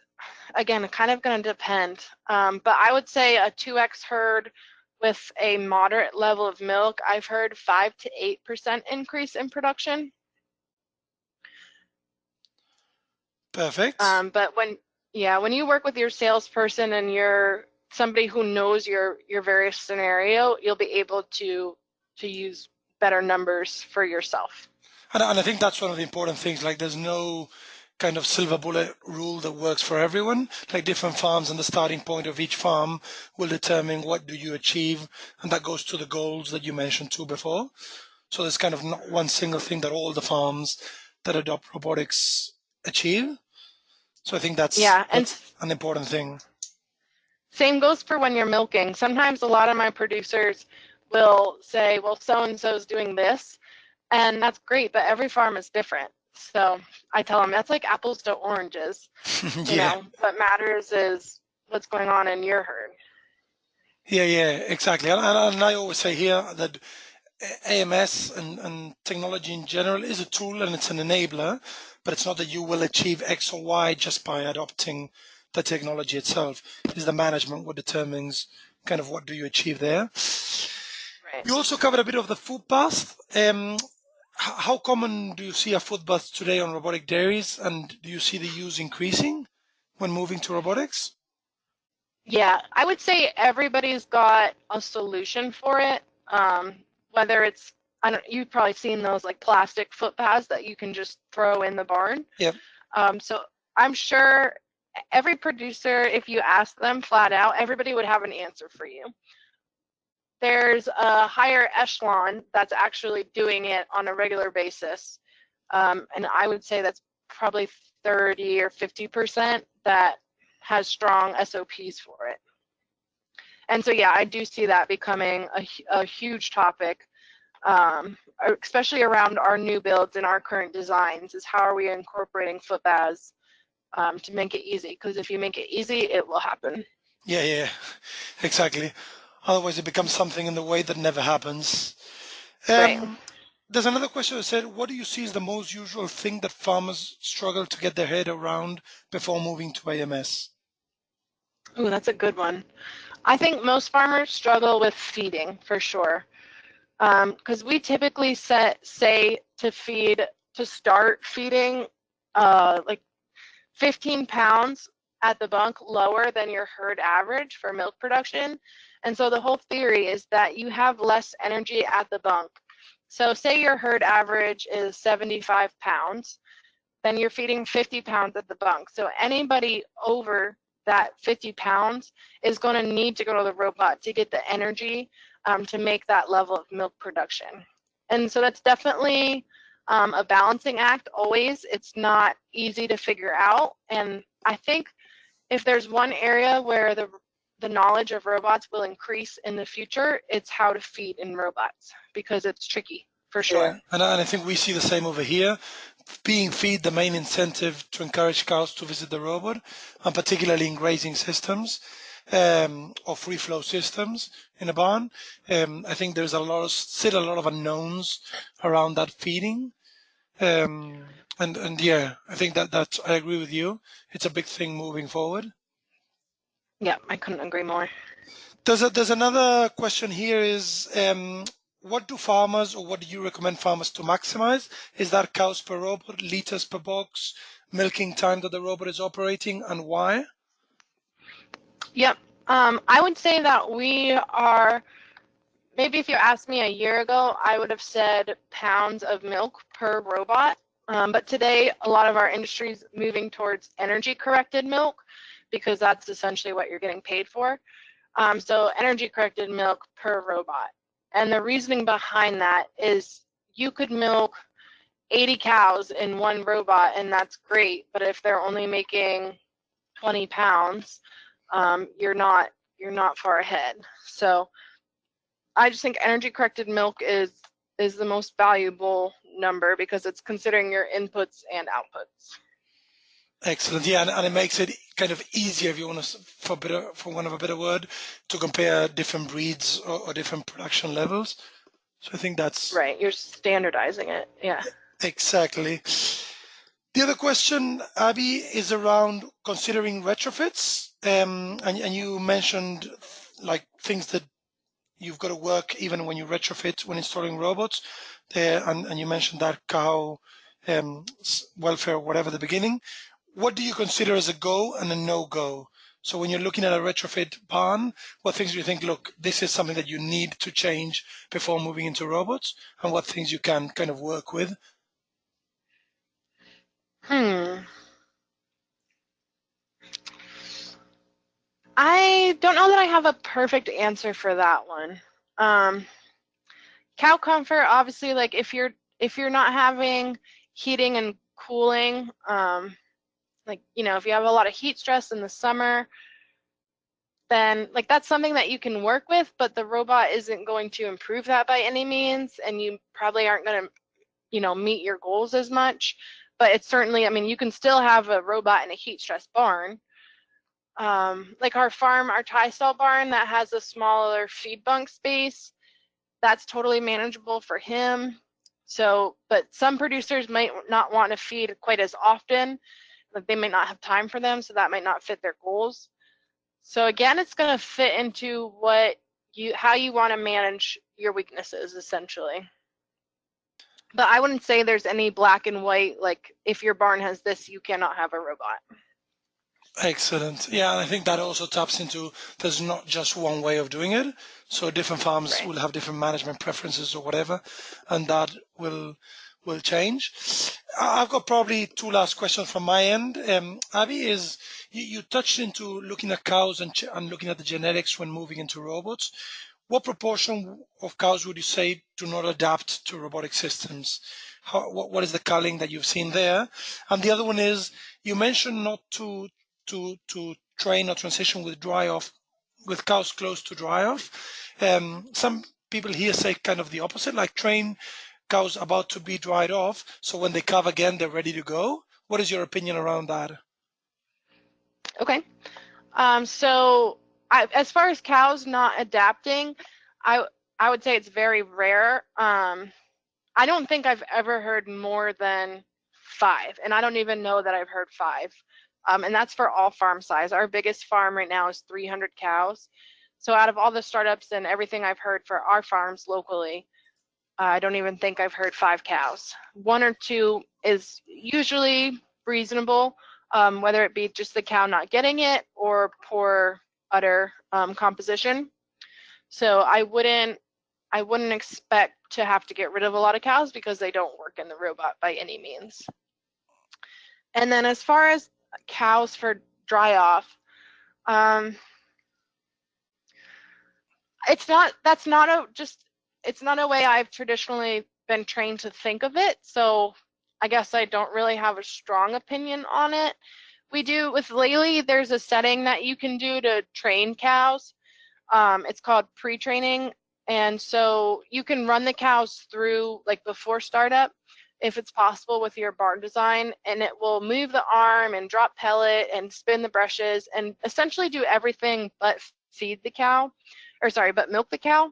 again, kind of going to depend. But I would say a 2X herd with a moderate level of milk, I've heard 5 to 8% increase in production. Perfect. But when you work with your salesperson and you're somebody who knows your various scenario, you'll be able to use better numbers for yourself. And I think that's one of the important things. Like, there's no kind of silver bullet rule that works for everyone. Like, different farms and the starting point of each farm will determine what do you achieve, and that goes to the goals that you mentioned too before. So there's kind of not one single thing that all the farms that adopt robotics achieve. So I think Yeah, and that's an important thing. same goes for when you're milking. Sometimes a lot of my producers will say, well, so-and-so's doing this, and that's great, but every farm is different. So I tell them that's like apples to oranges. Yeah. What matters is what's going on in your herd. Yeah, exactly. And I always say here that AMS and technology in general is a tool and it's an enabler, but it's not that you will achieve X or Y just by adopting the technology itself. It's the management what determines kind of what do you achieve there. Right. You also covered a bit of the food bath. How common do you see a food bath today on robotic dairies, and do you see the use increasing when moving to robotics? Yeah, I would say everybody's got a solution for it. Whether it's, you've probably seen those like plastic foot paths that you can just throw in the barn. Yep. So I'm sure every producer, if you ask them flat out, everybody would have an answer for you. There's a higher echelon that's actually doing it on a regular basis. And I would say that's probably 30 or 50% that has strong SOPs for it. And so, yeah, I do see that becoming a huge topic, especially around our new builds and our current designs, is how are we incorporating foot baths to make it easy? Because if you make it easy, it will happen. Yeah, exactly. Otherwise, it becomes something in the way that never happens. Right. There's another question that said, what do you see as the most usual thing that farmers struggle to get their head around before moving to AMS? Ooh, that's a good one. I think most farmers struggle with feeding for sure. Because we typically say to start feeding like 15 pounds at the bunk lower than your herd average for milk production. And so the whole theory is that you have less energy at the bunk. So say your herd average is 75 pounds, then you're feeding 50 pounds at the bunk. So anybody over that 50 pounds is going to need to go to the robot to get the energy to make that level of milk production. And so that's definitely a balancing act always. It's not easy to figure out. And I think if there's one area where the knowledge of robots will increase in the future, it's how to feed in robots, because it's tricky for Yeah, sure. and I think we see the same over here. Being feed the main incentive to encourage cows to visit the robot, and particularly in grazing systems or free flow systems in a barn. I think there's still a lot of unknowns around that feeding. And yeah, I think that I agree with you. It's a big thing moving forward. Yeah, I couldn't agree more. There's another question here is what do farmers or what do you recommend farmers to maximize? Is that cows per robot, liters per box, milking time that the robot is operating, and why? Yep. I would say that we are, maybe if you asked me a year ago, I would have said pounds of milk per robot. But today, a lot of our industry is moving towards energy corrected milk, because that's essentially what you're getting paid for. So energy corrected milk per robot. And the reasoning behind that is you could milk 80 cows in one robot, and that's great. But if they're only making 20 pounds, you're not far ahead. So I just think energy corrected milk is the most valuable number, because it's considering your inputs and outputs. Excellent. Yeah, and it makes it kind of easier, if you want to, for one of a better word, to compare different breeds or different production levels. So I think that's Right, you're standardizing it. Yeah. exactly. The other question, Abby, is around considering retrofits. And you mentioned like things that you've got to work even when you retrofit when installing robots. And you mentioned that cow welfare, whatever, the beginning. What do you consider as a go and a no-go? So when you're looking at a retrofit barn, what things do you think, look, this is something that you need to change before moving into robots, and what things you can kind of work with? Hmm. I don't know that I have a perfect answer for that one. Um, Cow comfort, obviously, like if you're not having heating and cooling, like if you have a lot of heat stress in the summer, then like that's something that you can work with, but the robot isn't going to improve that by any means, and you probably aren't going to meet your goals as much. But it's certainly, I mean, you can still have a robot in a heat stress barn. Like our tie stall barn that has a smaller feed bunk space, that's totally manageable for him. So, but some producers might not want to feed quite as often, like they might not have time for them, so that might not fit their goals. So again, it's going to fit into how you want to manage your weaknesses, essentially. But I wouldn't say there's any black and white, like if your barn has this, you cannot have a robot. Excellent. Yeah, and I think that also taps into there's not just one way of doing it. So different farms Right. will have different management preferences or whatever, and that will change. I've got probably two last questions from my end. Abby, is you touched into looking at cows and looking at the genetics when moving into robots. What proportion of cows would you say do not adapt to robotic systems? What is the culling that you've seen there? And the other one is you mentioned not to train or transition with dry off with cows close to dry off. Some people here say kind of the opposite, like train cows about to be dried off, so when they calve again, they're ready to go. What is your opinion around that? Okay. So as far as cows not adapting, I I would say it's very rare. I don't think I've ever heard more than 5, and I don't even know that I've heard 5. And that's for all farm size. Our biggest farm right now is 300 cows. So out of all the startups and everything I've heard for our farms locally, I don't even think I've heard 5 cows. 1 or 2 is usually reasonable, whether it be just the cow not getting it or poor udder composition. So I wouldn't expect to have to get rid of a lot of cows, because they don't work in the robot by any means. And then as far as cows for dry off, it's not a way I've traditionally been trained to think of it, so I guess I don't really have a strong opinion on it. We do with Laylee, there's a setting that you can do to train cows. It's called pre-training, and so you can run the cows through like before startup if it's possible with your barn design, and it will move the arm and drop pellet and spin the brushes and essentially do everything but feed the cow, or sorry, but milk the cow.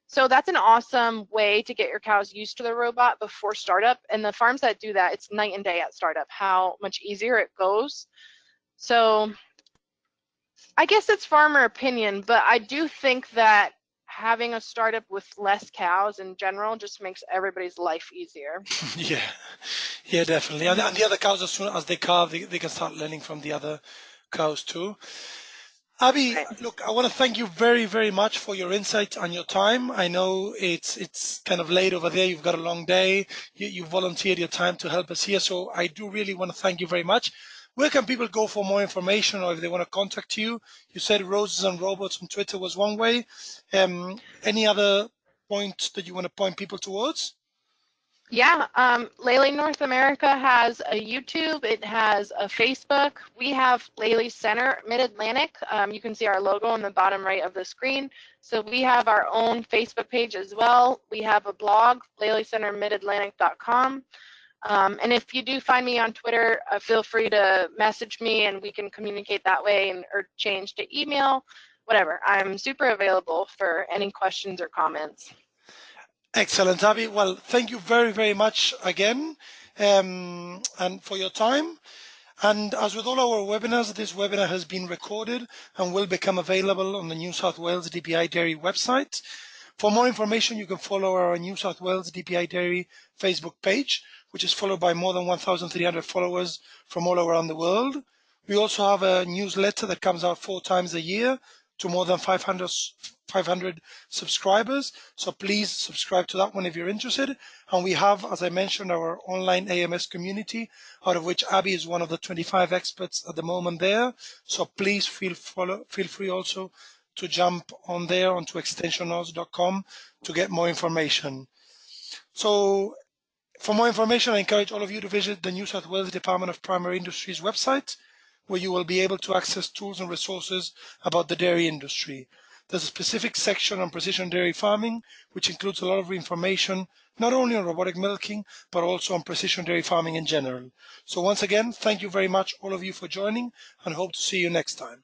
So that's an awesome way to get your cows used to the robot before startup. And the farms that do that, it's night and day at startup, how much easier it goes. So I guess it's farmer opinion, but I do think that having a startup with less cows in general just makes everybody's life easier. Yeah, yeah, definitely. And the other cows, as soon as they calve, they can start learning from the other cows too. Abby, Right. look, I want to thank you very, very much for your insight and your time. I know it's kind of late over there. You've got a long day. You volunteered your time to help us here, so I do really want to thank you very much. Where can people go for more information, or if they want to contact you? You said Roses and Robots on Twitter was one way. Any other point that you want to point people towards? Yeah, Laylee North America has a YouTube. It has a Facebook. We have Laylee Center Mid-Atlantic. You can see our logo on the bottom right of the screen. So we have our own Facebook page as well. We have a blog, LayleeCenterMidAtlantic.com. And if you do find me on Twitter, feel free to message me and we can communicate that way, or change to email, whatever. I'm super available for any questions or comments. Excellent, Abby. Well, thank you very, very much again, and for your time. And as with all our webinars, this webinar has been recorded and will become available on the New South Wales DPI Dairy website. For more information, you can follow our New South Wales DPI Dairy Facebook page, which is followed by more than 1,300 followers from all around the world. We also have a newsletter that comes out 4 times a year to more than 500 subscribers. So please subscribe to that one if you're interested. And we have, as I mentioned, our online AMS community, out of which Abby is one of the 25 experts at the moment there. So please feel free also to jump on there onto extensionos.com to get more information. So for more information, I encourage all of you to visit the New South Wales Department of Primary Industries website, where you will be able to access tools and resources about the dairy industry. There's a specific section on precision dairy farming, which includes a lot of information, not only on robotic milking, but also on precision dairy farming in general. So once again, thank you very much, all of you, for joining, and hope to see you next time.